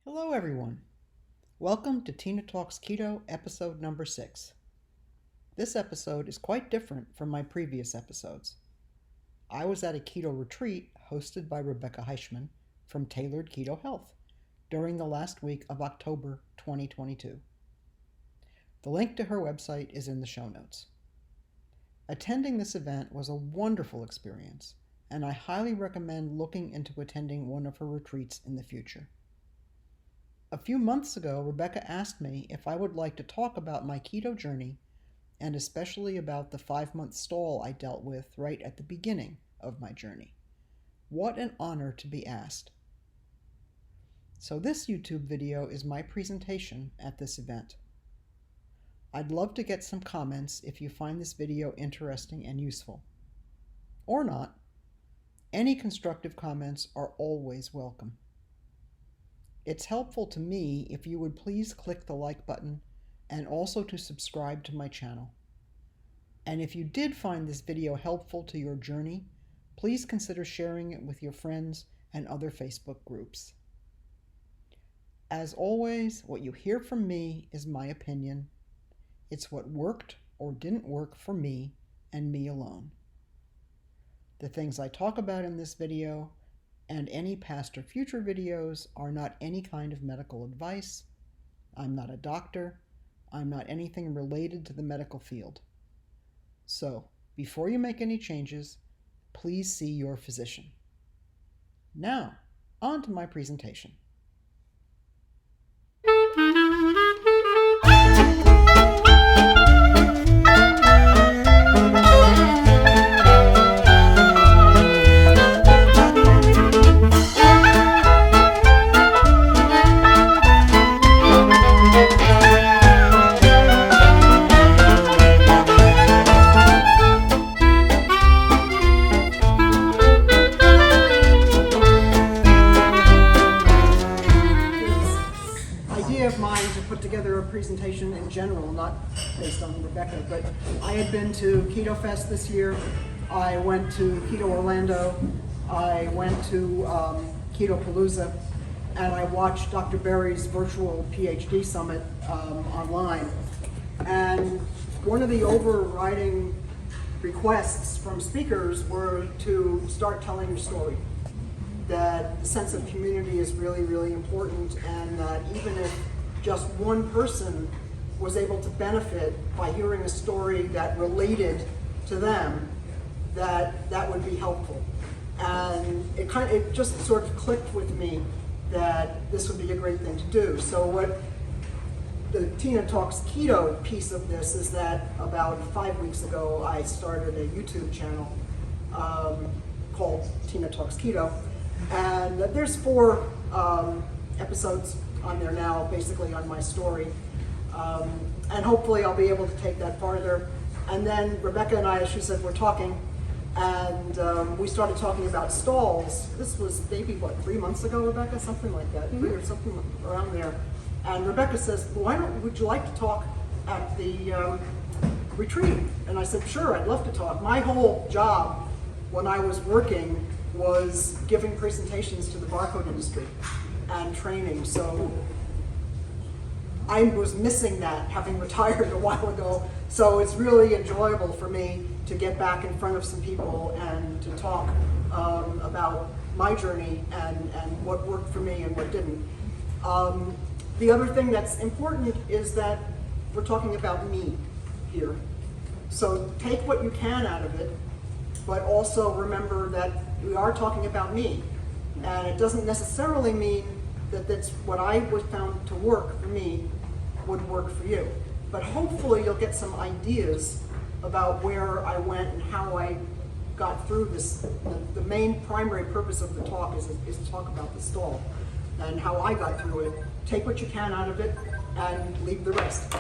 Hello everyone. Welcome to Tina Talks Keto episode number 6. This episode is quite different from my previous episodes. I was at a keto retreat hosted by Rebekah Heishman from Tailored Keto Health during the last week of October 2022. The link to her website is in the show notes. Attending this event was a wonderful experience, and I highly recommend looking into attending one of her retreats in the future. A few months ago, Rebekah asked me if I would like to talk about my keto journey, and especially about the 5-month stall I dealt with right at the beginning of my journey. What an honor to be asked. So this YouTube video is my presentation at this event. I'd love to get some comments if you find this video interesting and useful. Or not. Any constructive comments are always welcome. It's helpful to me if you would please click the like button and also to subscribe to my channel. And if you did find this video helpful to your journey, please consider sharing it with your friends and other Facebook groups. As always, what you hear from me is my opinion. It's what worked or didn't work for me and me alone. The things I talk about in this video and any past or future videos are not any kind of medical advice. I'm not a doctor. I'm not anything related to the medical field. So, before you make any changes, please see your physician. Now, on to my presentation. Presentation in general, not based on Rebekah, but I had been to Keto Fest this year. I went to Keto Orlando. I went to Keto Palooza, and I watched Dr. Berry's virtual PhD summit online. And one of the overriding requests from speakers were to start telling your story. That the sense of community is really, really important, and that even if just one person was able to benefit by hearing a story that related to them, that would be helpful. And it just sort of clicked with me that this would be a great thing to do. So what the Tina Talks Keto piece of this is that about 5 weeks ago, I started a YouTube channel called Tina Talks Keto. And there's 4 episodes on there now, basically on my story. And hopefully I'll be able to take that farther. And then Rebekah and I, as she said, were talking, and we started talking about stalls. This was maybe, 3 months ago, Rebekah? Something like that, or something around there. And Rebekah says, would you like to talk at the retreat? And I said, sure, I'd love to talk. My whole job when I was working was giving presentations to the barcode industry and training, so I was missing that, having retired a while ago. So it's really enjoyable for me to get back in front of some people and to talk about my journey and what worked for me and what didn't. The other thing that's important is that we're talking about me here. So take what you can out of it, but also remember that we are talking about me. And it doesn't necessarily mean that that's what I was found to work for me would work for you. But hopefully you'll get some ideas about where I went and how I got through this. The main primary purpose of the talk is to talk about the stall and how I got through it. Take what you can out of it and leave the rest.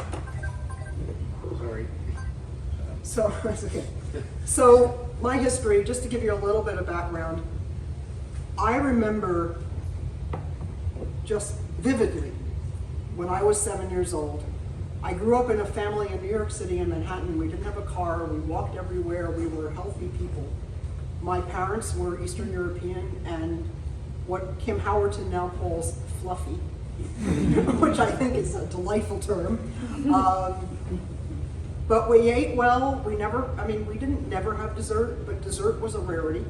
Sorry. So, that's okay. So my history, just to give you a little bit of background, I remember just vividly when I was 7 years old. I grew up in a family in New York City in Manhattan. We didn't have a car, we walked everywhere, we were healthy people. My parents were Eastern European and what Kim Howerton now calls fluffy. which I think is a delightful term. But we ate well. We didn't never have dessert, but dessert was a rarity.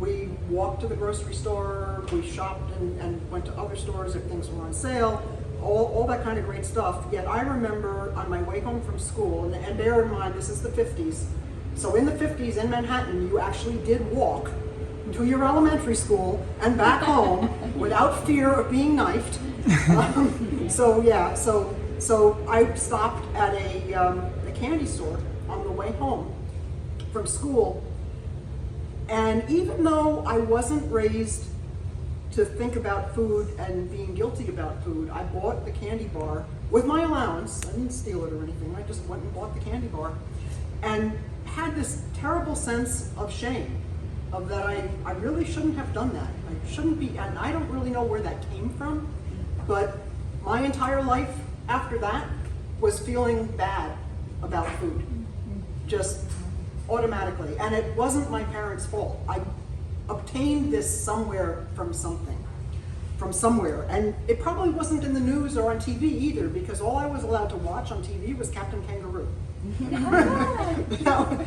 We walked to the grocery store, we shopped and went to other stores if things were on sale, all that kind of great stuff. Yet I remember on my way home from school, and bear in mind this is the 50s, so in the 50s in Manhattan you actually did walk to your elementary school and back home without fear of being knifed. So I stopped at a candy store on the way home from school. And even though I wasn't raised to think about food and being guilty about food, I bought the candy bar with my allowance. I didn't steal it or anything. I just went and bought the candy bar and had this terrible sense of shame of that I really shouldn't have done that. I shouldn't be, and I don't really know where that came from, but my entire life after that was feeling bad about food. Just automatically, and it wasn't my parents' fault. I obtained this somewhere from somewhere, and it probably wasn't in the news or on TV either, because all I was allowed to watch on TV was Captain Kangaroo.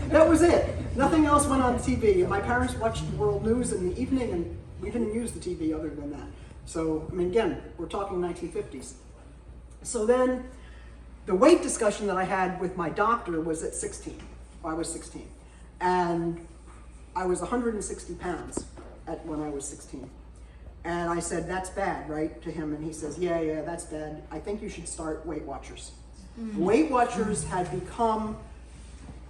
That was it. Nothing else went on TV. My parents watched world news in the evening, and we didn't use the TV other than that. So, again, we're talking 1950s. So then, the weight discussion that I had with my doctor was at 16. I was 16, and I was 160 pounds when I was 16. And I said, "That's bad, right?" to him, and he says, yeah, that's bad. I think you should start Weight Watchers. Weight Watchers had become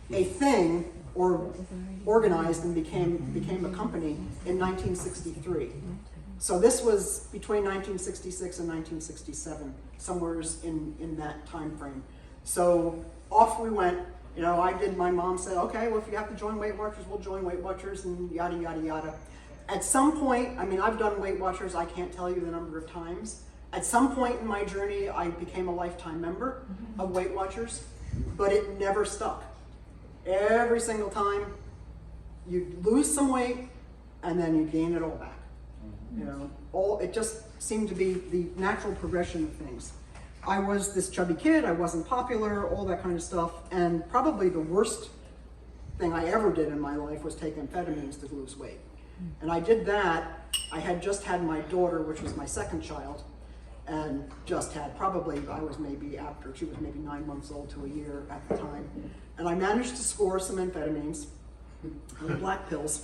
a thing, or organized and became a company in 1963. So this was between 1966 and 1967, somewhere in that time frame. So off we went. My mom said, okay, well, if you have to join Weight Watchers, we'll join Weight Watchers, and yada, yada, yada. At some point, I've done Weight Watchers, I can't tell you the number of times. At some point in my journey, I became a lifetime member of Weight Watchers, but it never stuck. Every single time, you lose some weight, and then you gain it all back. It just seemed to be the natural progression of things. I was this chubby kid, I wasn't popular, all that kind of stuff, and probably the worst thing I ever did in my life was take amphetamines to lose weight. And I did that. I had just had my daughter, which was my second child, and she was maybe 9 months old to a year at the time. And I managed to score some amphetamines, black pills.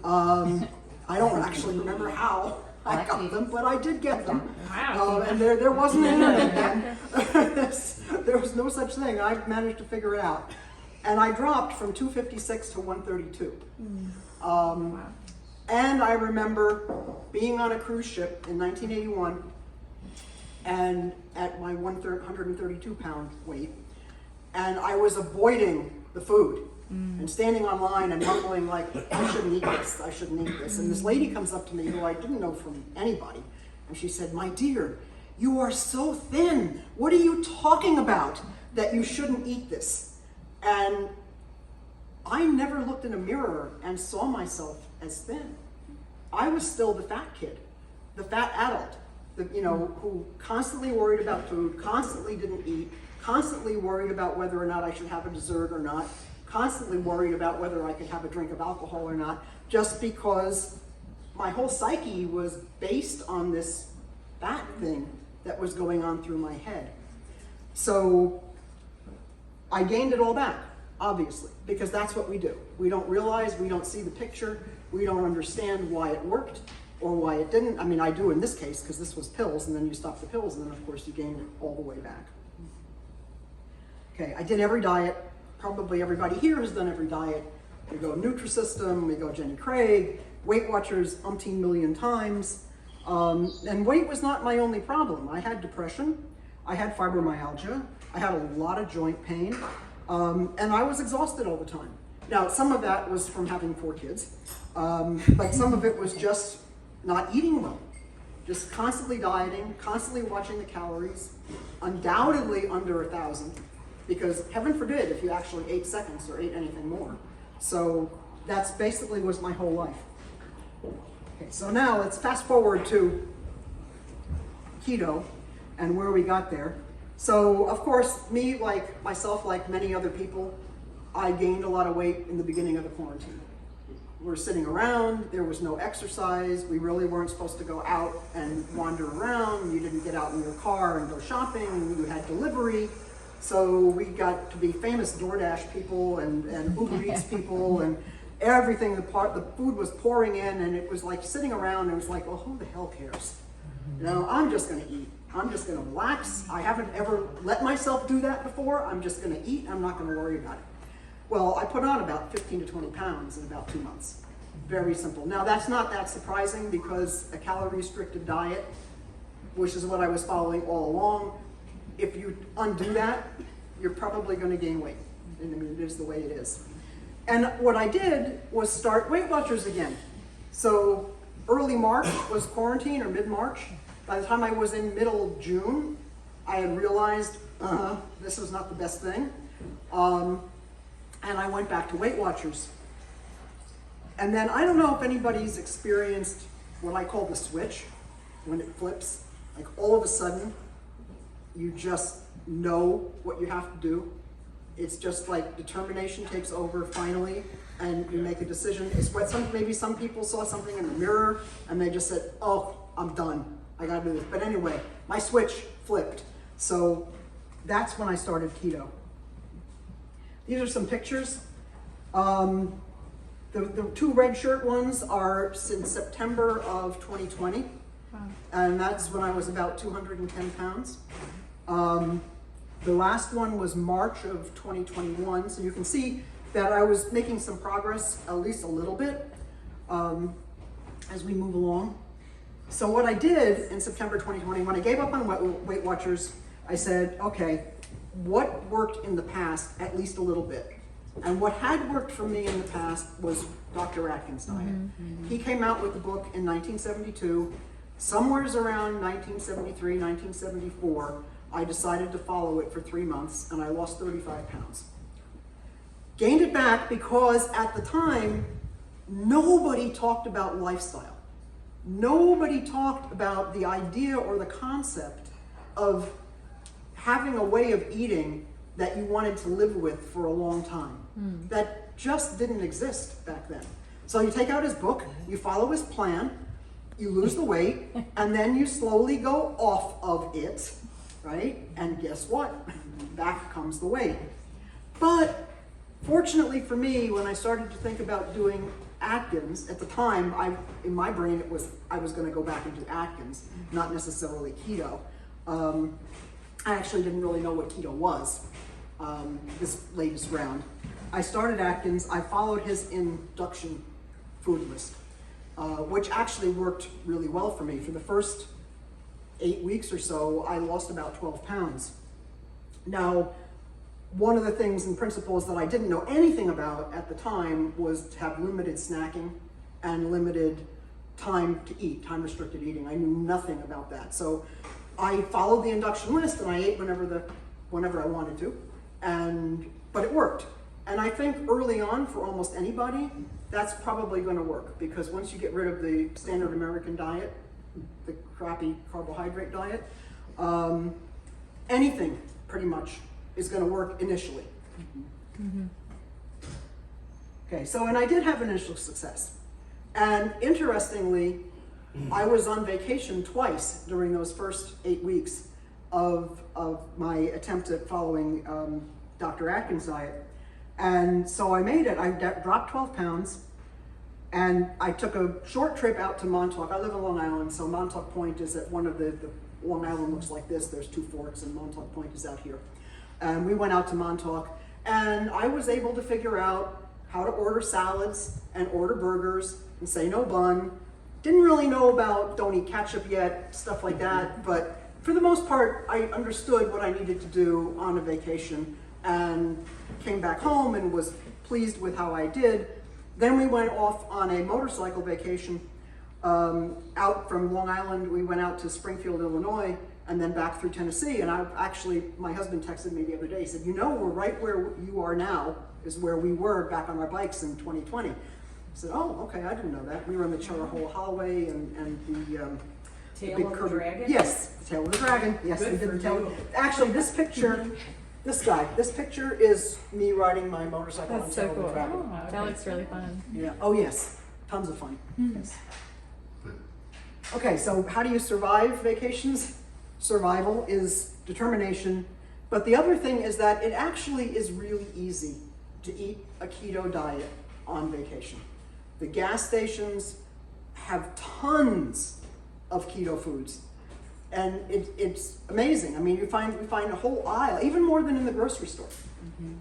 I don't actually remember how I got them, but I did get them. Wow. And there wasn't internet then. There was no such thing. I managed to figure it out. And I dropped from 256 to 132. Wow. And I remember being on a cruise ship in 1981 and at my 132 pound weight, and I was avoiding the food and standing online and mumbling like, I shouldn't eat this, I shouldn't eat this. And this lady comes up to me who I didn't know from anybody, and she said, "My dear, you are so thin. What are you talking about that you shouldn't eat this?" And I never looked in a mirror and saw myself as thin. I was still the fat kid, the fat adult, who constantly worried about food, constantly didn't eat, constantly worried about whether or not I should have a dessert or not, constantly worried about whether I could have a drink of alcohol or not, just because my whole psyche was based on this fat thing that was going on through my head. So I gained it all back, obviously, because that's what we do. We don't realize, we don't see the picture, we don't understand why it worked or why it didn't. I do in this case, because this was pills, and then you stop the pills, and then of course you gain it all the way back. Okay, I did every diet. Probably everybody here has done every diet. We go Nutrisystem, we go Jenny Craig, Weight Watchers umpteen million times. And weight was not my only problem. I had depression, I had fibromyalgia, I had a lot of joint pain, and I was exhausted all the time. Now, some of that was from having 4 kids, but some of it was just not eating well. Just constantly dieting, constantly watching the calories, undoubtedly under 1,000, because heaven forbid if you actually ate seconds or ate anything more. So that's basically was my whole life. Okay, so now let's fast forward to keto. and where we got there. So of course, me, like myself, like many other people, I gained a lot of weight in the beginning of the quarantine. We're sitting around, there was no exercise, we really weren't supposed to go out and wander around, you didn't get out in your car and go shopping, you had delivery. So we got to be famous DoorDash people and Uber Eats people and everything, the food was pouring in, and it was like sitting around and it was like, well, who the hell cares? You know, I'm just gonna eat. I'm just gonna relax. I haven't ever let myself do that before. I'm just gonna eat, I'm not gonna worry about it. Well, I put on about 15 to 20 pounds in about 2 months. Very simple. Now that's not that surprising because a calorie restricted diet, which is what I was following all along, if you undo that, you're probably gonna gain weight. I mean, it is the way it is. And what I did was start Weight Watchers again. So early March was quarantine, or mid-March. By the time I was in middle June, I had realized this was not the best thing. And I went back to Weight Watchers. And then I don't know if anybody's experienced what I call the switch, when it flips. Like all of a sudden, you just know what you have to do. It's just like determination takes over finally, and you make a decision. It's what maybe some people saw something in the mirror and they just said, oh, I'm done, I gotta do this. But anyway, my switch flipped. So that's when I started keto. These are some pictures. The two red shirt ones are since September of 2020. Wow. And that's when I was about 210 pounds. The last one was March of 2021. So you can see that I was making some progress, at least a little bit, as we move along. So what I did in September 2020, when I gave up on Weight Watchers, I said, okay, what worked in the past, at least a little bit? And what had worked for me in the past was Dr. Atkins' diet. He came out with the book in 1972. Somewhere around 1973, 1974, I decided to follow it for 3 months, and I lost 35 pounds. Gained it back because at the time, nobody talked about lifestyle. Nobody talked about the idea or the concept of having a way of eating that you wanted to live with for a long time. That just didn't exist back then. So you take out his book, you follow his plan, you lose the weight, and then you slowly go off of it, right? And guess what? Back comes the weight. But fortunately for me, when I started to think about doing Atkins, at the time, in my brain, it was I was going to go back and do Atkins, not necessarily keto. I actually didn't really know what keto was this latest round. I started Atkins. I followed his induction food list, which actually worked really well for me. For the first 8 weeks or so, I lost about 12 pounds. Now, one of the things and principles that I didn't know anything about at the time was to have limited snacking and limited time to eat, time restricted eating. I knew nothing about that. So I followed the induction list and I ate whenever I wanted to, but it worked. And I think early on for almost anybody, that's probably going to work, because once you get rid of the standard American diet, the crappy carbohydrate diet, anything pretty much is going to work initially. Okay, so, and I did have initial success. And interestingly, I was on vacation twice during those first 8 weeks of my attempt at following Dr. Atkins' diet. And so I made it. I dropped 12 pounds, and I took a short trip out to Montauk. I live in Long Island, so Montauk Point is at one of the Long Island looks like this. There's 2 forks, and Montauk Point is out here. And we went out to Montauk, and I was able to figure out how to order salads and order burgers and say no bun. Didn't really know about don't eat ketchup yet, stuff like that, but for the most part, I understood what I needed to do on a vacation and came back home and was pleased with how I did. Then we went off on a motorcycle vacation out from Long Island. We went out to Springfield, Illinois, and then back through Tennessee. And my husband texted me the other day. He said, you know, we're right where you are now is where we were back on our bikes in 2020. I said, oh, okay, I didn't know that. We were in the Cherry Hole Highway and big Tail of the curvy. dragon? Yes, the tail of the dragon. Yes, Good we did for the tail. you. Actually, this picture, this picture is me riding my motorcycle on That's tail so of the cool. dragon. Oh, That looks really fun. Yeah. Oh yes, tons of fun. Yes. Okay, so how do you survive vacations? Survival is determination, but the other thing is that it actually is really easy to eat a keto diet on vacation. The gas stations have tons of keto foods, and it's amazing. I mean, we find a whole aisle, even more than in the grocery store.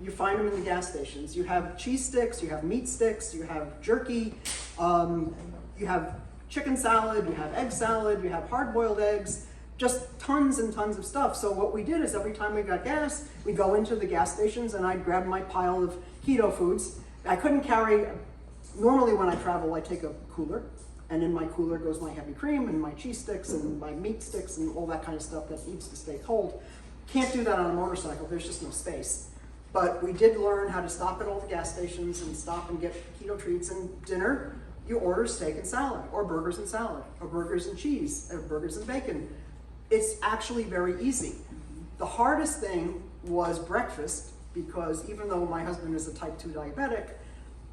You find them in the gas stations. You have cheese sticks, you have meat sticks, you have jerky, you have chicken salad, you have egg salad, you have hard-boiled eggs, just tons and tons of stuff. So what we did is every time we got gas, we'd go into the gas stations and I'd grab my pile of keto foods. I couldn't carry, normally when I travel, I take a cooler, and in my cooler goes my heavy cream and my cheese sticks and my meat sticks and all that kind of stuff that needs to stay cold. Can't do that on a motorcycle, there's just no space. But we did learn how to stop at all the gas stations and stop and get keto treats. And dinner, you order steak and salad, or burgers and salad, or burgers and cheese, or burgers and bacon. It's actually very easy. The hardest thing was breakfast, because even though my husband is a type 2 diabetic,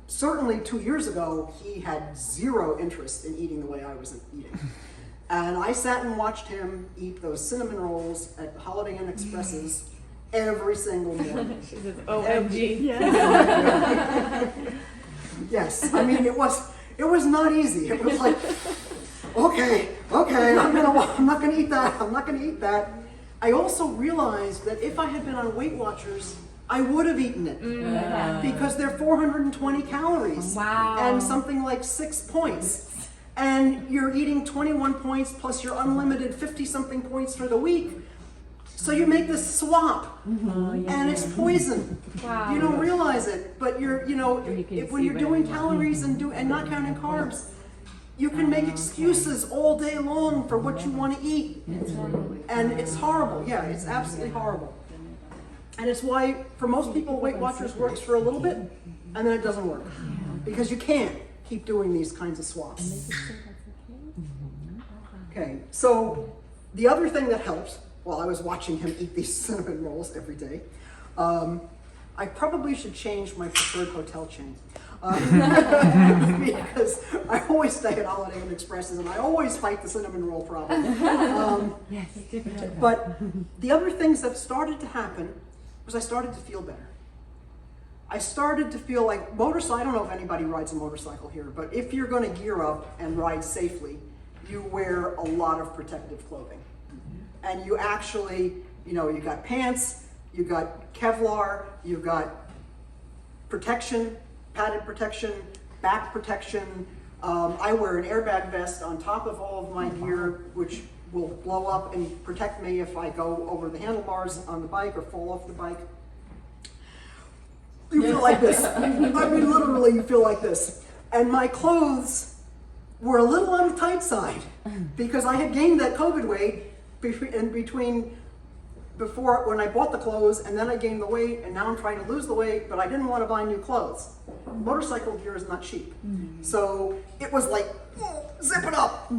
certainly 2 years ago, he had zero interest in eating the way I was eating. And I sat and watched him eat those cinnamon rolls at Holiday Inn Expresses every single morning. She says, OMG. Yes, I mean, it was not easy. It was like, okay, I'm not gonna eat that. I also realized that if I had been on Weight Watchers, I would have eaten it, because they're 420 calories Wow. and something like 6 points. And you're eating 21 points plus your unlimited 50-something points for the week. So you make this swap, and it's poison. Wow. You don't realize it, but you can when see you're right doing away. calories and not counting carbs, you can make excuses all day long for what you want to eat. And it's horrible. Yeah, it's absolutely horrible. And it's why, for most people, Weight Watchers works for a little bit, and then it doesn't work. Because you can't keep doing these kinds of swaps. Okay, so the other thing that helped, while I was watching him eat these cinnamon rolls every day, I probably should change my preferred hotel chain. Because I always stay at Holiday Inn Expresses and I always fight the cinnamon roll problem. But the other things that started to happen was I started to feel better. I started to feel like I don't know if anybody rides a motorcycle here, but if you're going to gear up and ride safely, you wear a lot of protective clothing. And you actually, you got pants, you got Kevlar, you got protection, padded protection, back protection. I wear an airbag vest on top of all of my gear, which will blow up and protect me if I go over the handlebars on the bike or fall off the bike. You feel like this. I mean, literally, you feel like this. And my clothes were a little on the tight side because I had gained that COVID weight before when I bought the clothes, and then I gained the weight, and now I'm trying to lose the weight, but I didn't want to buy new clothes. Motorcycle gear is not cheap. So it was like, zip it up,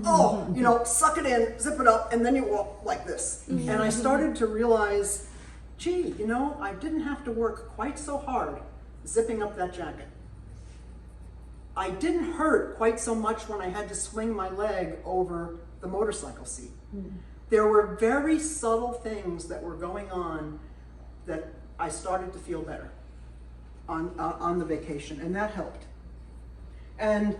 suck it in, zip it up, and then you walk like this. And I started to realize, gee, I didn't have to work quite so hard zipping up that jacket. I didn't hurt quite so much when I had to swing my leg over the motorcycle seat. There were very subtle things that were going on that I started to feel better on the vacation, and that helped. And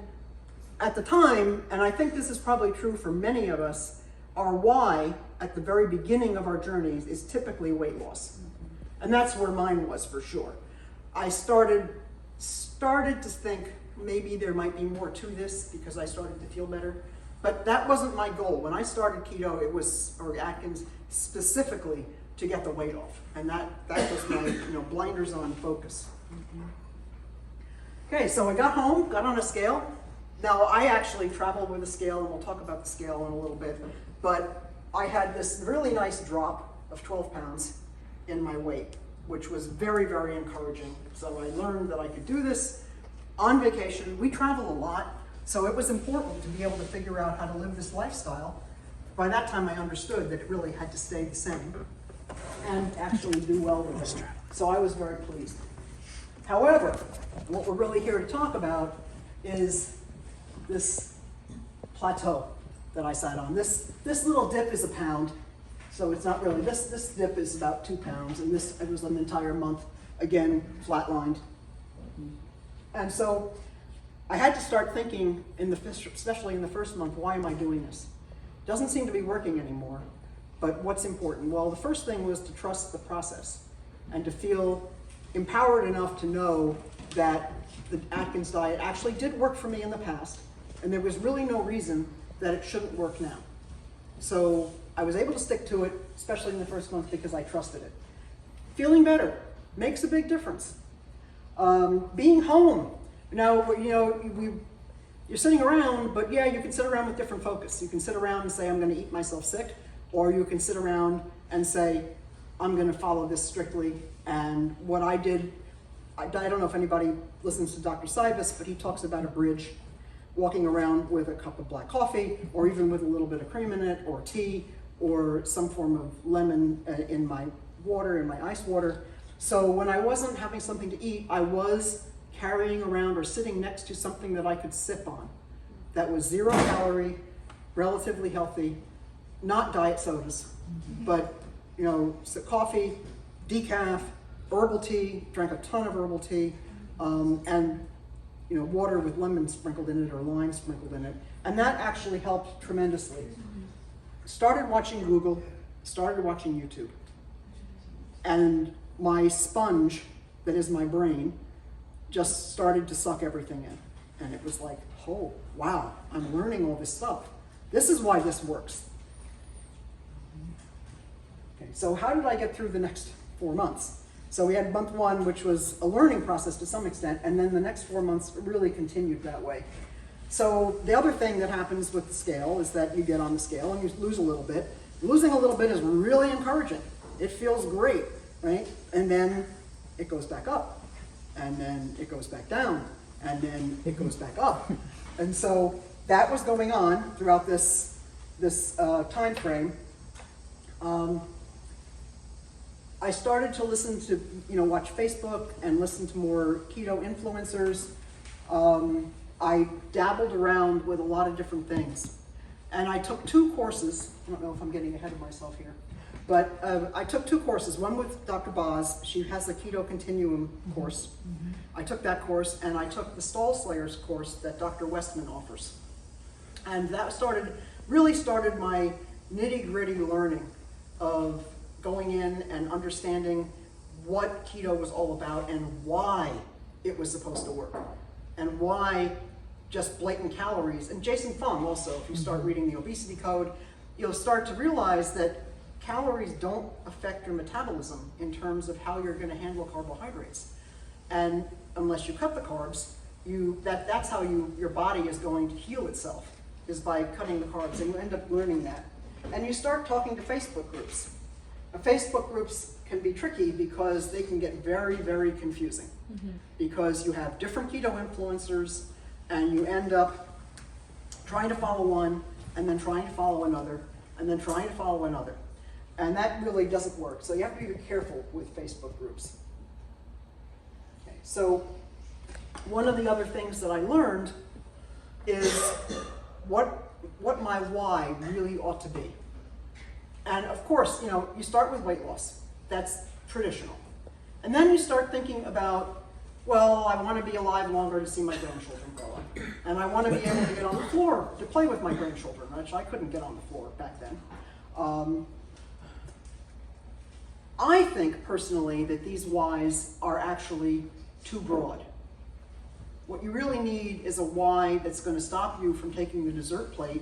at the time, and I think this is probably true for many of us, our why at the very beginning of our journeys is typically weight loss. And that's where mine was for sure. I started to think maybe there might be more to this because I started to feel better. But that wasn't my goal. When I started keto, or Atkins, specifically to get the weight off. And that was my blinders on focus. Okay, so I got home, got on a scale. Now I actually travel with a scale, and we'll talk about the scale in a little bit. But I had this really nice drop of 12 pounds in my weight, which was very, very encouraging. So I learned that I could do this on vacation. We travel a lot. So it was important to be able to figure out how to live this lifestyle by that time I understood that it really had to stay the same and actually do well with it. So I was very pleased. However, what we're really here to talk about is this plateau that I sat on. This little dip is a pound, so it's not really, this dip is about 2 pounds, and it was an entire month, again, flatlined. And so I had to start thinking, especially in the first month, why am I doing this? Doesn't seem to be working anymore, but what's important? Well, the first thing was to trust the process and to feel empowered enough to know that the Atkins diet actually did work for me in the past, and there was really no reason that it shouldn't work now. So I was able to stick to it, especially in the first month, because I trusted it. Feeling better makes a big difference. Being home. Now, you're sitting around, but yeah, you can sit around with different focus. You can sit around and say, I'm going to eat myself sick, or you can sit around and say, I'm going to follow this strictly. And what I did, I don't know if anybody listens to Dr. Sybus, but he talks about a bridge, walking around with a cup of black coffee, or even with a little bit of cream in it, or tea, or some form of lemon in my water, in my ice water. So when I wasn't having something to eat, I was carrying around or sitting next to something that I could sip on that was 0 calorie, relatively healthy, not diet sodas, but coffee, decaf, herbal tea, drank a ton of herbal tea, and water with lemon sprinkled in it or lime sprinkled in it. And that actually helped tremendously. Started watching Google, started watching YouTube. And my sponge, that is my brain, just started to suck everything in. And it was like, oh, wow, I'm learning all this stuff. This is why this works. Okay, so how did I get through the next 4 months? So we had month 1, which was a learning process to some extent, and then the next 4 months really continued that way. So the other thing that happens with the scale is that you get on the scale and you lose a little bit. Losing a little bit is really encouraging. It feels great, right? And then it goes back up, and then it goes back down, and then it goes back up. And so that was going on throughout this time frame. I started to listen to, watch Facebook and listen to more keto influencers. I dabbled around with a lot of different things. And I took 2 courses. I don't know if I'm getting ahead of myself here. But I took 2 courses, one with Dr. Boz. She has the Keto Continuum course. I took that course, and I took the Stall Slayers course that Dr. Westman offers. And that really started my nitty-gritty learning of going in and understanding what keto was all about and why it was supposed to work, and why just blatant calories. And Jason Fung also, if you start reading the obesity code, you'll start to realize that calories don't affect your metabolism in terms of how you're going to handle carbohydrates. And unless you cut the carbs, that's how your body is going to heal itself, is by cutting the carbs, and you end up learning that. And you start talking to Facebook groups. Now, Facebook groups can be tricky because they can get very, very confusing, because you have different keto influencers, and you end up trying to follow one, and then trying to follow another, and then trying to follow another. And that really doesn't work. So you have to be careful with Facebook groups. Okay, so one of the other things that I learned is what my why really ought to be. And of course, you start with weight loss. That's traditional. And then you start thinking about, well, I want to be alive longer to see my grandchildren grow up. And I want to be able to get on the floor to play with my grandchildren, which I couldn't get on the floor back then. I think personally that these whys are actually too broad. What you really need is a why that's going to stop you from taking the dessert plate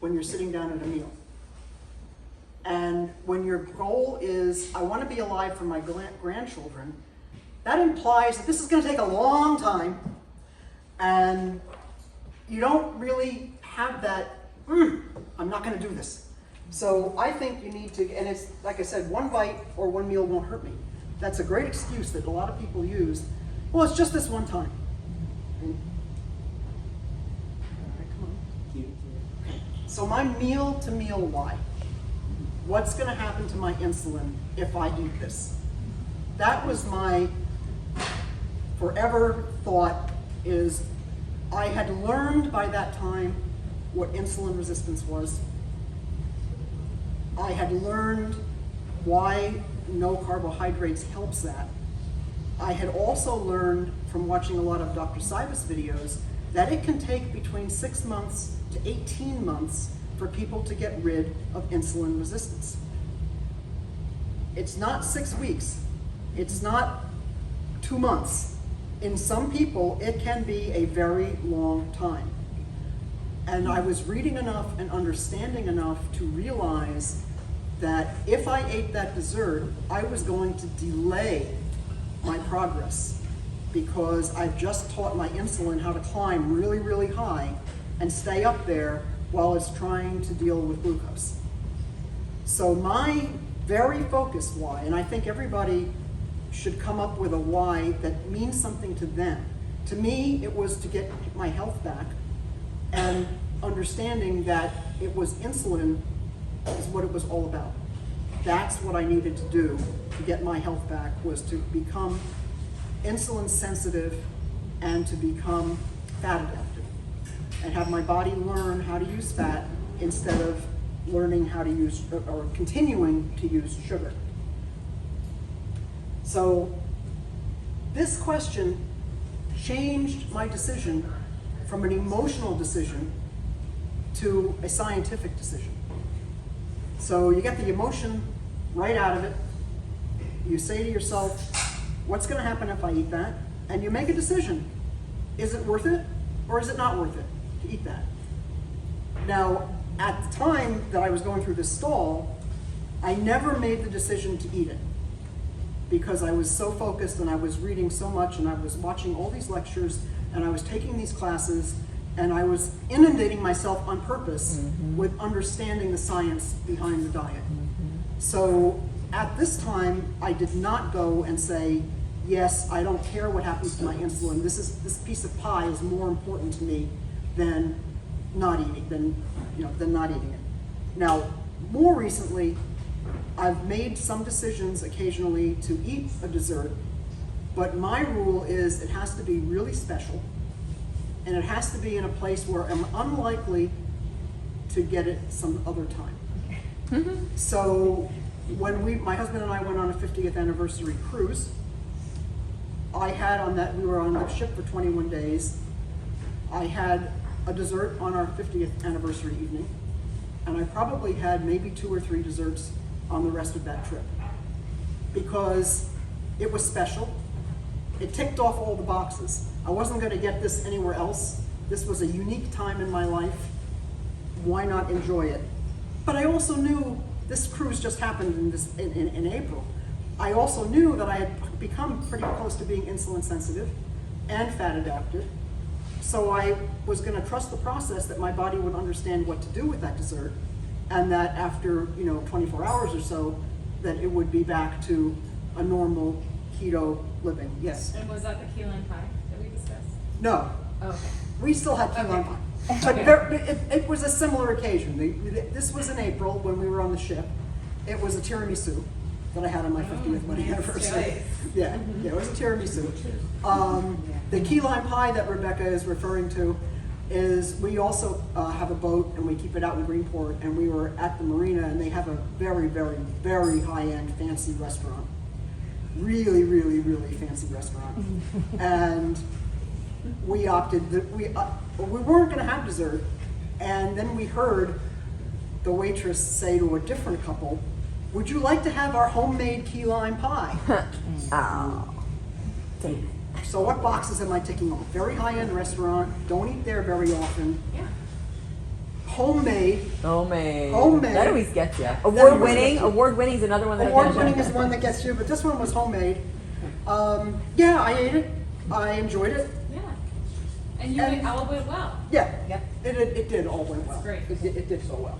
when you're sitting down at a meal. And when your goal is, I want to be alive for my grandchildren, that implies that this is going to take a long time, and you don't really have that, I'm not going to do this. So I think you need to, and it's, like I said, one bite or one meal won't hurt me. That's a great excuse that a lot of people use. Well, it's just this one time. And, all right, come on. So my meal to meal why? What's gonna happen to my insulin if I eat this? That was my forever thought. Is I had learned by that time what insulin resistance was. I had learned why no carbohydrates helps that. I had also learned from watching a lot of Dr. Sivas videos that it can take between 6 months to 18 months for people to get rid of insulin resistance. It's not 6 weeks. It's not 2 months. In some people, it can be a very long time. And I was reading enough and understanding enough to realize that if I ate that dessert, I was going to delay my progress, because I've just taught my insulin how to climb really, really high and stay up there while it's trying to deal with glucose. So my very focused why, and I think everybody should come up with a why that means something to them. To me, it was to get my health back, and understanding that it was insulin is what it was all about. That's what I needed to do to get my health back, was to become insulin sensitive and to become fat adapted and have my body learn how to use fat instead of learning how to use or continuing to use sugar. So this question changed my decision from an emotional decision to a scientific decision. So you get the emotion right out of it. You say to yourself, what's going to happen if I eat that? And you make a decision. Is it worth it, or is it not worth it to eat that? Now, at the time that I was going through this stall, I never made the decision to eat it, because I was so focused and I was reading so much and I was watching all these lectures and I was taking these classes and I was inundating myself on purpose with understanding the science behind the diet. So at this time, I did not go and say, yes, I don't care what happens to my insulin. This piece of pie is more important to me than not eating, than not eating it. Now, more recently, I've made some decisions occasionally to eat a dessert, but my rule is it has to be really special, and it has to be in a place where I'm unlikely to get it some other time. So when my husband and I went on a 50th anniversary cruise, we were on the ship for 21 days. I had a dessert on our 50th anniversary evening, and I probably had maybe 2 or 3 desserts on the rest of that trip, because it was special. It ticked off all the boxes. I wasn't going to get this anywhere else. This was a unique time in my life. Why not enjoy it? But I also knew this cruise just happened in April. I also knew that I had become pretty close to being insulin sensitive and fat adapted. So I was going to trust the process that my body would understand what to do with that dessert, and that after 24 hours or so, that it would be back to a normal keto living. Yes. And was that the key lime pie that we discussed? No. Okay. We still had key lime pie. But it was a similar occasion. This was in April when we were on the ship. It was a tiramisu that I had on my 50th wedding anniversary. Yeah, it was a tiramisu. The key lime pie that Rebekah is referring to is, we also have a boat and we keep it out in Greenport, and we were at the marina and they have a very, very, very high-end fancy restaurant. Really, really, really fancy restaurant. And we opted that we weren't going to have dessert, and then we heard the waitress say to a different couple, "Would you like to have our homemade key lime pie?" So what boxes am I ticking off? Very high-end restaurant, don't eat there very often. Yeah. Homemade. Homemade. That always gets you. always Award-winning. gets you. Award-winning is another one that Award-winning is one that gets you, but this one was homemade. Yeah, I ate it. I enjoyed it. Yeah. And you went all went well. Yeah, Yep. it did all went well. Great. It did so well.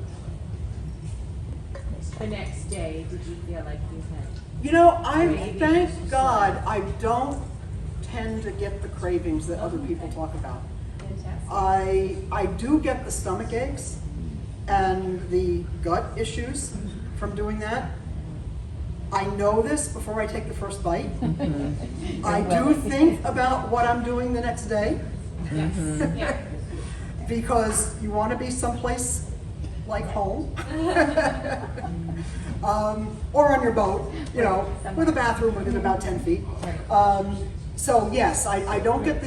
The next day, did you feel like you had? You know, Cravings. thank God I don't tend to get the cravings that other people talk about. Fantastic. I do get the stomach aches, and the gut issues from doing that. I know this before I take the first bite. I do think about what I'm doing the next day. Yeah. Because you want to be someplace like home. Or on your boat, you know, with a bathroom within about 10 feet. So yes, I don't get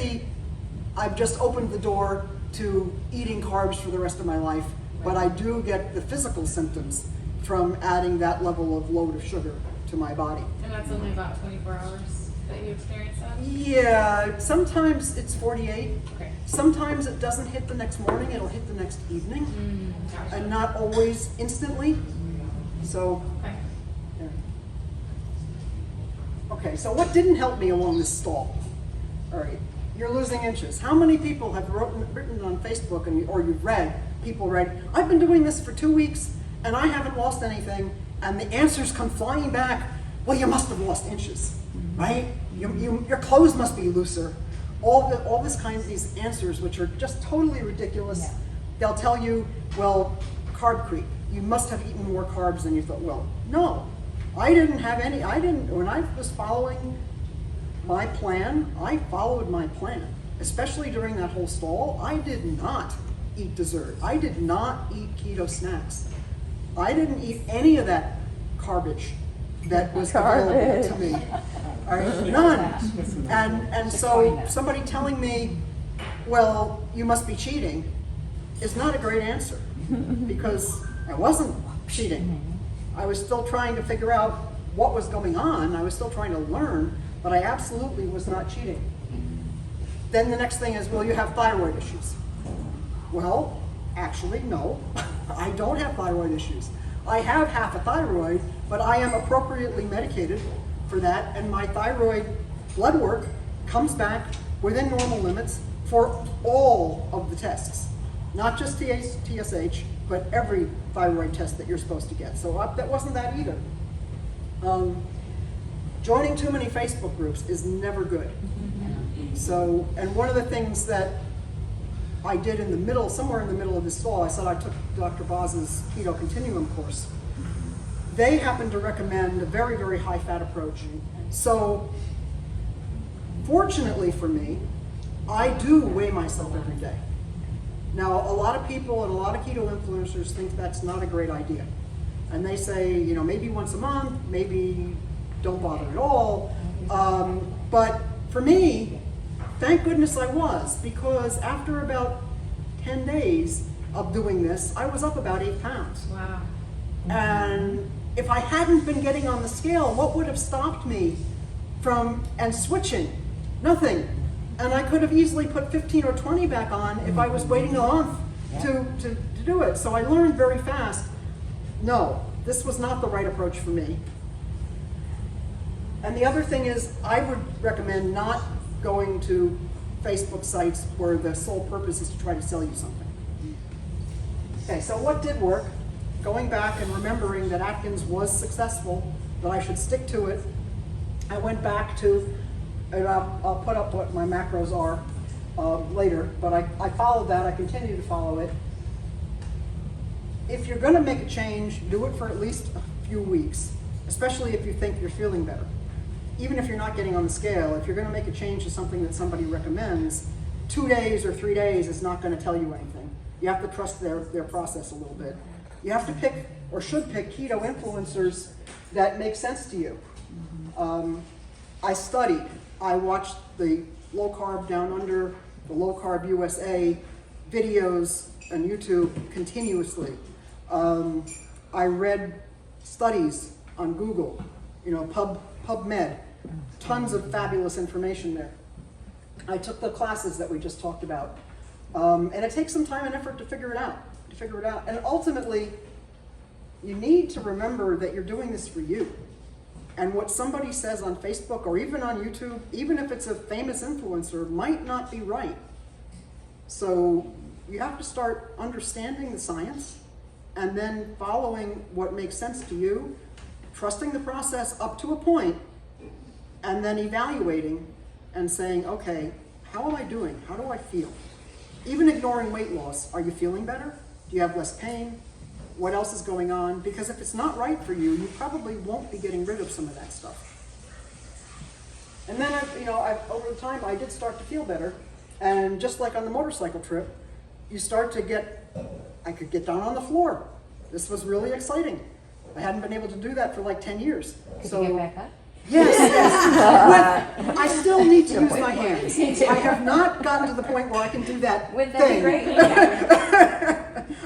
I've just opened the door to eating carbs for the rest of my life, but I do get the physical symptoms from adding that level of load of sugar to my body. And that's only about 24 hours that you experience that? Yeah, sometimes it's 48. Okay. Sometimes it doesn't hit the next morning, it'll hit the next evening, Gotcha. and not always instantly. So, Okay. yeah. Okay, so what didn't help me along this stall? All right, you're losing inches. How many people have written on Facebook, or you've read, people read, I've been doing this for 2 weeks and I haven't lost anything, and the answers come flying back, well, you must have lost inches, right? Your clothes must be looser. All this kinds of these answers, which are just totally ridiculous. Yeah. They'll tell you, well, carb creep. You must have eaten more carbs than you thought. Well, no, I didn't have any. When I was following my plan, I followed my plan. Especially during that whole stall, I did not eat dessert. I did not eat keto snacks. I didn't eat any of that garbage that was available to me. All right, none. And so somebody telling me, well, you must be cheating, is not a great answer, because I wasn't cheating. I was still trying to figure out what was going on. I was still trying to learn, but I absolutely was not cheating. Then the next thing is, well, you have thyroid issues. Well, actually, no, I don't have thyroid issues. I have half a thyroid, but I am appropriately medicated for that, and my thyroid blood work comes back within normal limits for all of the tests. Not just TSH, but every thyroid test that you're supposed to get. So that wasn't that either. Joining too many Facebook groups is never good. So, and one of the things that I did in the middle, somewhere in the middle of this fall, I said I took Dr. Boz's Keto Continuum course. They happened to recommend a very, very high fat approach. So, fortunately for me, I do weigh myself every day. Now, a lot of people and a lot of keto influencers think that's not a great idea. And they say, you know, maybe once a month, maybe don't bother at all. But for me, thank goodness I was, because after about 10 days of doing this, I was up about 8 pounds. Wow. And if I hadn't been getting on the scale, what would have stopped me from switching? Nothing. And I could have easily put 15 or 20 back on if I was waiting a month to do it. So I learned very fast, no, this was not the right approach for me. And the other thing is, I would recommend not going to Facebook sites where the sole purpose is to try to sell you something. Okay, so what did work? Going back and remembering that Atkins was successful, that I should stick to it, I went back to, and I'll put up what my macros are later, but I followed that, I continue to follow it. If you're gonna make a change, do it for at least a few weeks, especially if you think you're feeling better. Even if you're not getting on the scale, if you're gonna make a change to something that somebody recommends, 2 days or 3 days is not gonna tell you anything. You have to trust their process a little bit. You have to pick, or should pick, keto influencers that make sense to you. I studied. I watched the Low Carb Down Under, the Low Carb USA videos on YouTube continuously. I read studies on Google, you know, PubMed, tons of fabulous information there. I took the classes that we just talked about. And it takes some time and effort to figure it out, And ultimately, you need to remember that you're doing this for you. And what somebody says on Facebook or even on YouTube, even if it's a famous influencer, might not be right. So you have to start understanding the science and then following what makes sense to you, trusting the process up to a point, and then evaluating and saying, okay, how am I doing? How do I feel? Even ignoring weight loss, are you feeling better? Do you have less pain? what else is going on, because if it's not right for you, you probably won't be getting rid of some of that stuff. And then, over the time, I did start to feel better. And just like on the motorcycle trip, you start to I could get down on the floor. This was really exciting. I hadn't been able to do that for like 10 years. Could you get back up? Yes. But I still need to use my hands. I have not gotten to the point where I can do that Wouldn't that be thing. great?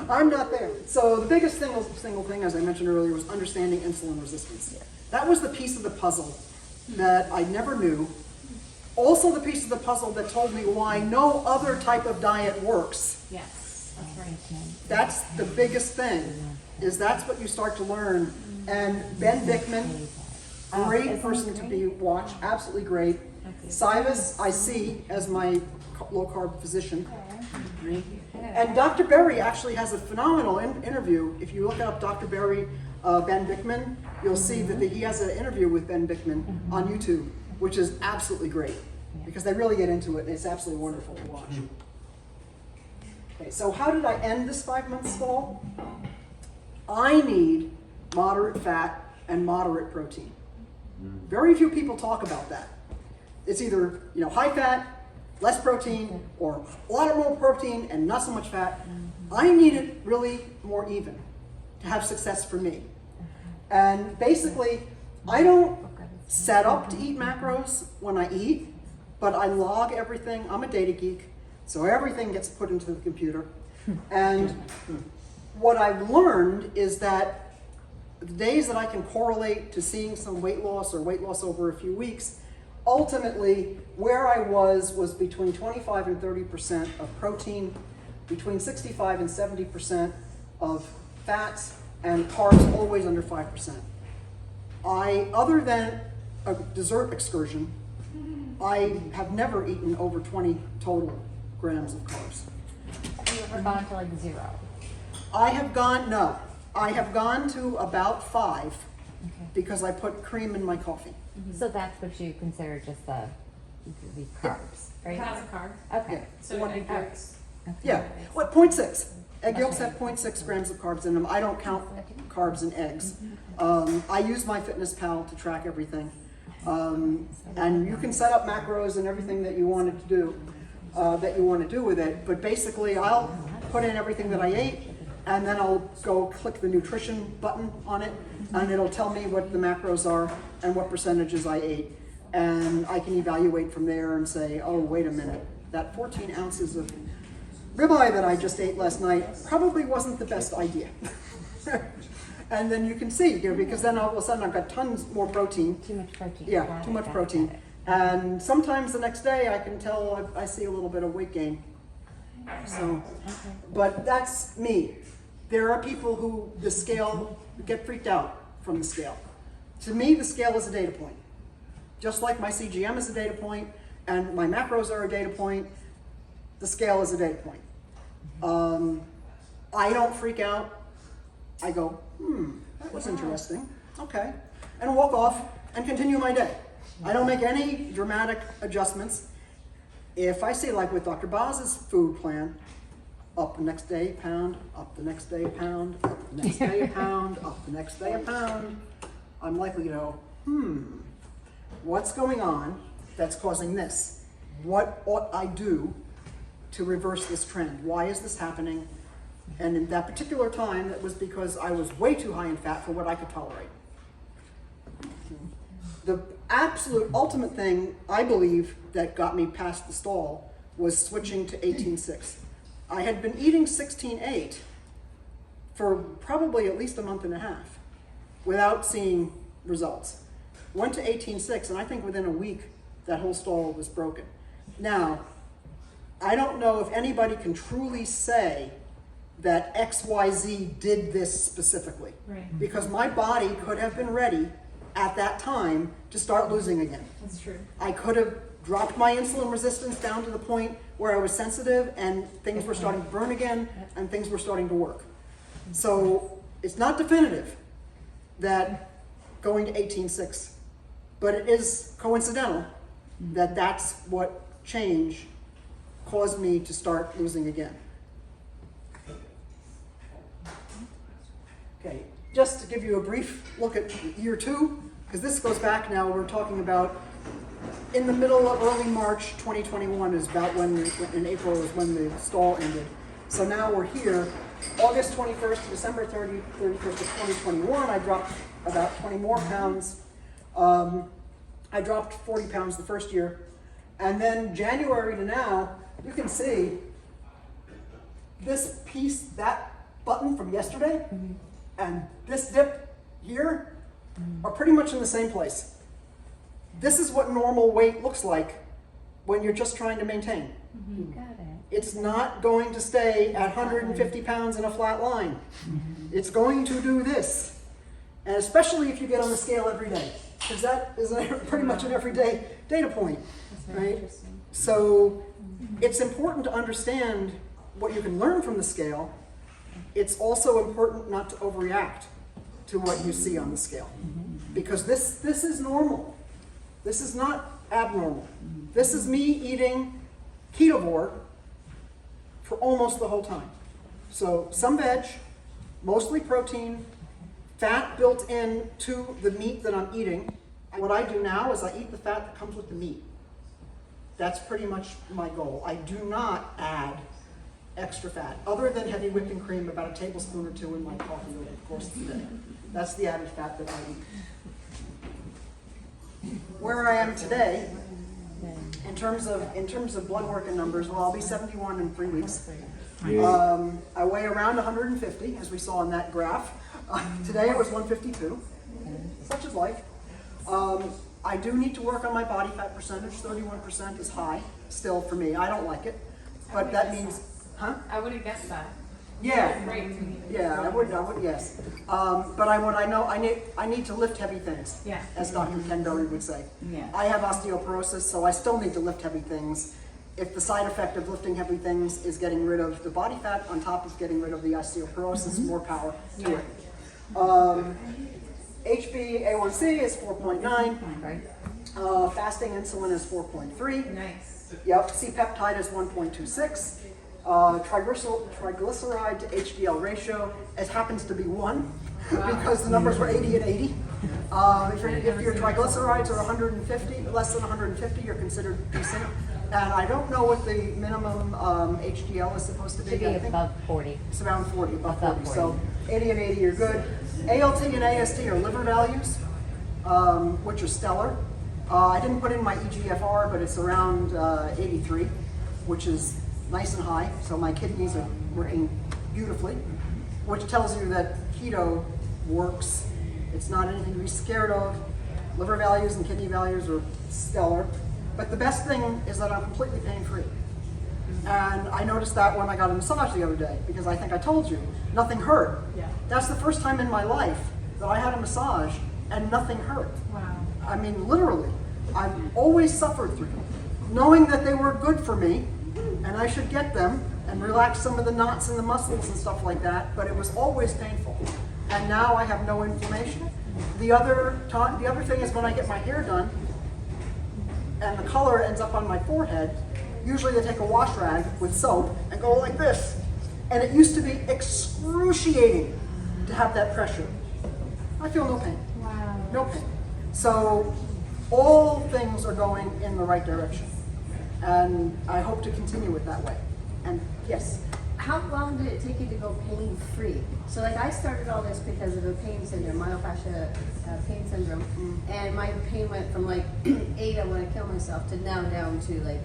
I'm not there. So the biggest single thing, as I mentioned earlier, was understanding insulin resistance. That was the piece of the puzzle that I never knew. Also the piece of the puzzle that told me why no other type of diet works. Yes, that's right. That's the biggest thing, is that's what you start to learn. And Ben Bickman, great person to be watched, absolutely great. Sivis, I see as my low-carb physician. And Dr. Berry actually has a phenomenal interview. If you look up Dr. Berry, Ben Bickman, you'll see that he has an interview with Ben Bickman on YouTube, which is absolutely great because they really get into it and it's absolutely wonderful to watch. Okay, so how did I end this 5-month stall? I need moderate fat and moderate protein. Very few people talk about that. It's either high fat, less protein, or a lot more protein and not so much fat. I need it really more even to have success for me. And basically, I don't set up to eat macros when I eat, but I log everything. I'm a data geek, so everything gets put into the computer. And what I've learned is that the days that I can correlate to seeing some weight loss or weight loss over a few weeks, ultimately where I was between 25 and 30% of protein, between 65 and 70% of fats, and carbs always under 5%. Other than a dessert excursion, I have never eaten over 20 total grams of carbs. Have you ever gone to like 0? I have gone to about 5 because I put cream in my coffee. So that's what you consider just the carbs, right? It has a carb. Okay. So One- egg yolks. Yeah, 0.6. Egg yolks have 0.6 grams of carbs in them. I don't count carbs in eggs. I use MyFitnessPal to track everything. And you can set up macros and everything that you want it to do, with it. But basically, I'll put in everything that I ate, and then I'll go click the nutrition button on it, and it'll tell me what the macros are and what percentages I ate. And I can evaluate from there and say, oh, wait a minute, that 14 ounces of ribeye that I just ate last night probably wasn't the best idea. And then you can see, because then all of a sudden I've got tons more protein. Too much protein. Yeah, Got too it, much got it, protein. got it. And sometimes the next day I can tell I see a little bit of weight gain. So, but that's me. There are people who the scale get freaked out from the scale. To me, the scale is a data point. Just like my CGM is a data point and my macros are a data point, the scale is a data point. I don't freak out. I go, that was interesting. Okay. And walk off and continue my day. I don't make any dramatic adjustments. If I see, like with Dr. Boz's food plan, up the next day, pound, up the next day, pound, up the next day, a pound, up the next day, a pound, I'm likely to go, what's going on that's causing this? What ought I do to reverse this trend? Why is this happening? And in that particular time, it was because I was way too high in fat for what I could tolerate. The absolute ultimate thing, I believe, that got me past the stall was switching to 18.6. I had been eating 16.8 for probably at least a month and a half without seeing results. Went to 18.6, and I think within a week, that whole stall was broken. Now, I don't know if anybody can truly say that XYZ did this specifically. Right. Because my body could have been ready at that time to start losing again. That's true. I could have dropped my insulin resistance down to the point where I was sensitive and things were starting to burn again and things were starting to work. So it's not definitive that going to 18.6, but it is coincidental that that's what change caused me to start losing again. just to give you a brief look at year 2, because this goes back now, we're talking about in the middle of early March 2021 is about when, in April is when the stall ended. So now we're here, August 21st to December 31st of 2021, I dropped about 20 more pounds. I dropped 40 pounds the first year. And then January to now, you can see this piece, that button from yesterday, and this dip here are pretty much in the same place. This is what normal weight looks like when you're just trying to maintain. You got it. It's not going to stay at 150 pounds in a flat line. It's going to do this. And especially if you get on the scale every day, because that is pretty much an everyday data point, right? So it's important to understand what you can learn from the scale. It's also important not to overreact to what you see on the scale, because this is normal. This is not abnormal. This is me eating ketovore for almost the whole time. So some veg, mostly protein, fat built in to the meat that I'm eating. What I do now is I eat the fat that comes with the meat. That's pretty much my goal. I do not add extra fat, other than heavy whipping cream, about a tablespoon or 2 in my coffee, of course, today. That's the added fat that I eat. Where I am today, in terms of blood work and numbers, well, I'll be 71 in 3 weeks. I weigh around 150, as we saw in that graph. Today it was 152, such is life. I do need to work on my body fat percentage. 31% is high still for me. I don't like it, but that means, huh? I would have guessed that. Yeah, Great to me. yeah, I would, yes. But I need to lift heavy things, Yeah. as Dr. Ken Berry would say. Yeah. I have osteoporosis, so I still need to lift heavy things. If the side effect of lifting heavy things is getting rid of the body fat, on top of getting rid of the osteoporosis, more power to it. HbA1c is 4.9. Right. Fasting insulin is 4.3. Nice. Yep, C-peptide is 1.26. Triglyceride to HDL ratio, it happens to be 1 because the numbers were 80 and 80. If your triglycerides are 150, less than 150, you're considered decent. And I don't know what the minimum HDL is supposed to be. Should be I think above 40. it's around 40, above Above 40. So 80 and 80 are good. ALT and AST are liver values, which are stellar. I didn't put in my EGFR, but it's around 83, which is nice and high. So my kidneys are working beautifully, which tells you that keto works. It's not anything to be scared of. Liver values and kidney values are stellar. But the best thing is that I'm completely pain-free. And I noticed that when I got a massage the other day, because I think I told you, nothing hurt. Yeah. That's the first time in my life that I had a massage and nothing hurt. Wow. I mean, literally. I've always suffered through them, knowing that they were good for me, and I should get them and relax some of the knots in the muscles and stuff like that, but it was always painful. And now I have no inflammation. The other thing is when I get my hair done, and the color ends up on my forehead, usually they take a wash rag with soap and go like this. And it used to be excruciating to have that pressure. I feel no pain. Wow. No pain. So all things are going in the right direction. And I hope to continue it that way. And yes. How long did it take you to go pain-free? So like I started all this because of a pain syndrome, myofascial pain syndrome, and my pain went from like 8, I want to kill myself, to now down to like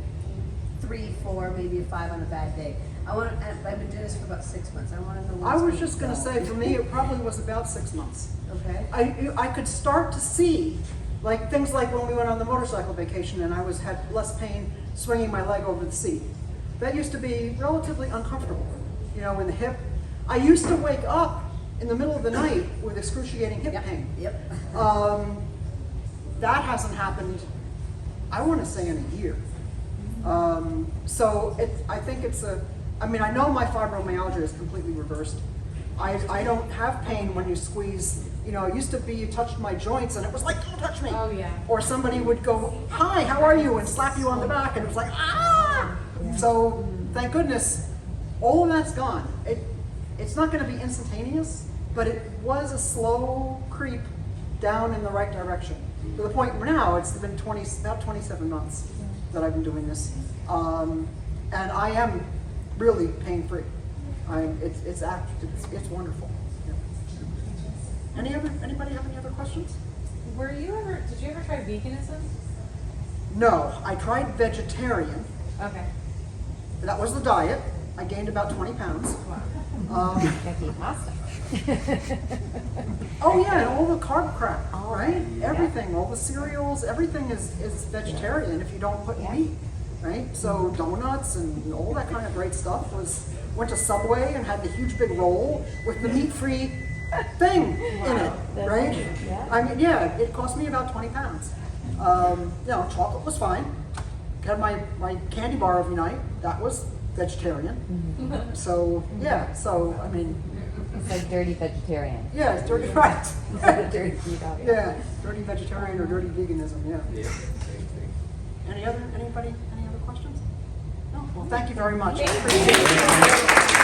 3, 4, maybe a 5 on a bad day. I've been doing this for about 6 months. I want to know. I was just going to say, for me, it probably was about 6 months. Okay. I could start to see, like things like when we went on the motorcycle vacation and I had less pain swinging my leg over the seat. That used to be relatively uncomfortable, you know, in the hip. I used to wake up in the middle of the night with excruciating hip pain. Yep. That hasn't happened, I want to say, in a year. So I think I know my fibromyalgia is completely reversed. I don't have pain when you squeeze. You know, it used to be you touched my joints and it was like, don't touch me. Oh, yeah. Or somebody would go, hi, how are you? And slap you on the back and it was like, ah! So thank goodness, all of that's gone. It's not going to be instantaneous, but it was a slow creep down in the right direction. To the point where now it's been about 27 months that I've been doing this. And I am really pain-free. It's wonderful. Yeah. Anybody have any other questions? Did you ever try veganism? No, I tried vegetarian. Okay. That was the diet. I gained about 20 pounds. Gotta eat pasta. Oh yeah, and all the carb crap, right? Yeah. Everything, all the cereals, everything is vegetarian if you don't put Yeah. meat, right? So donuts and all that kind of great stuff went to Subway and had the huge big roll with the meat-free thing in it, That's right? awesome. Yeah. I mean, yeah, it cost me about 20 pounds. You know, chocolate was fine. Had my candy bar every night. That was vegetarian. So yeah, so I mean, It's like dirty vegetarian. yeah, it's dirty, right? Dirty keto. Yeah, dirty vegetarian or dirty veganism, yeah. Yeah, same thing. Any other questions? No? Well, thank you very much. Thank you. Appreciate it.